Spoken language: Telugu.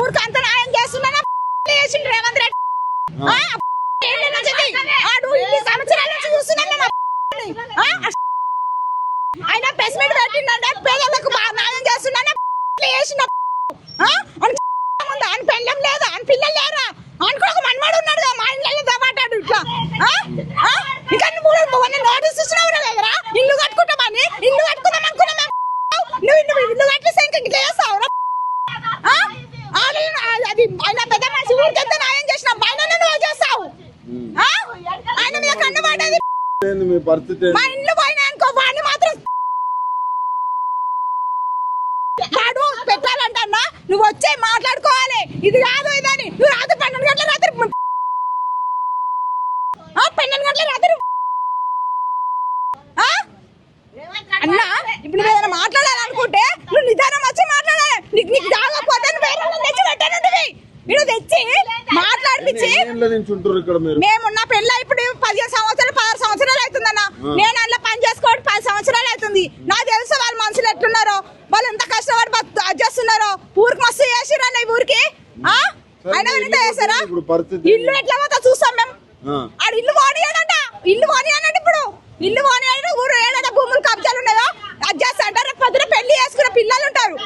ఊరికి అంత న్యాయం చేస్తున్నా రేవంత్ రెడ్డి సంవత్సరాల నుంచి చూస్తున్నా ఆయన ప్రెస్ మీట్ పెట్టిండే పేదలకు న్యాయం చేస్తున్నా ఆయన పెళ్ళం లేదు ఆయన పిల్లలు లేరా ఆయన కూడా ఒక మనమాడు ఉన్నాడు కదా మా ఇంట్లో మాట్లాడు ఇట్లా ఇంకా నువ్వు నోటీస్ ఇచ్చినావు లేదురా ఇల్లు కట్టుకుంటామని ఇల్లు కట్టుకుందాం అనుకున్నాం నువ్వు ఇల్లు కట్టేసి ఇంకా ఇట్లా చేస్తావు అది ఆయన పెద్ద మనిషి ఊరికెంత న్యాయం చేసిన ఆయన నువ్వు చేస్తావు ఆయన మీద కన్ను పడ్డది మా ఇంట్లో పోయినా అనుకో వాడిని మాత్రం వాడు పెట్టాలంటన్నా నువ్వు వచ్చే మాట్లాడుకోవాలి ఇది కాదు ఇదని నువ్వు రాత్రి 12 గంటల రాత్రి 12 గంటల రాత్రి అన్నా ఇప్పుడు నువ్వు ఏదైనా మాట్లాడాలనుకుంటే నువ్వు నిదానం వచ్చి మాట్లాడాలి నీకు జాగకపోతే వేరే తెచ్చి పెట్టానంటివి మీరు తెచ్చి మాట్లాడిపించి మేమున్న పెళ్ళ ఇప్పుడు 15 సంవత్సరాలు 16 సంవత్సరాలు అవుతుందన్న నేను అందులో పని చేసుకోవడం 10 సంవత్సరాలు అవుతుంది నాకు తెలుసు వాళ్ళ మనుషులు ఎట్లున్నారో వాళ్ళు ఎంత కష్టపడి చేస్తున్నారో ఊరికి మస్తు చేసిరన్న ఈ ఊరికి అయినా ఎంత చేస్తారా ఇల్లు ఎట్లా పోతా చూస్తాం మేము ఆడ ఇల్లు పోనీయాడంట ఇల్లు పోనీయాడంట ఇప్పుడు ఇల్లు పోనీయాడు ఊరు ఏడా భూములు కబ్జాలు ఉన్నాయో అది చేస్తా అంటారు పొద్దున పెళ్లి చేసుకున్న పిల్లలు ఉంటారు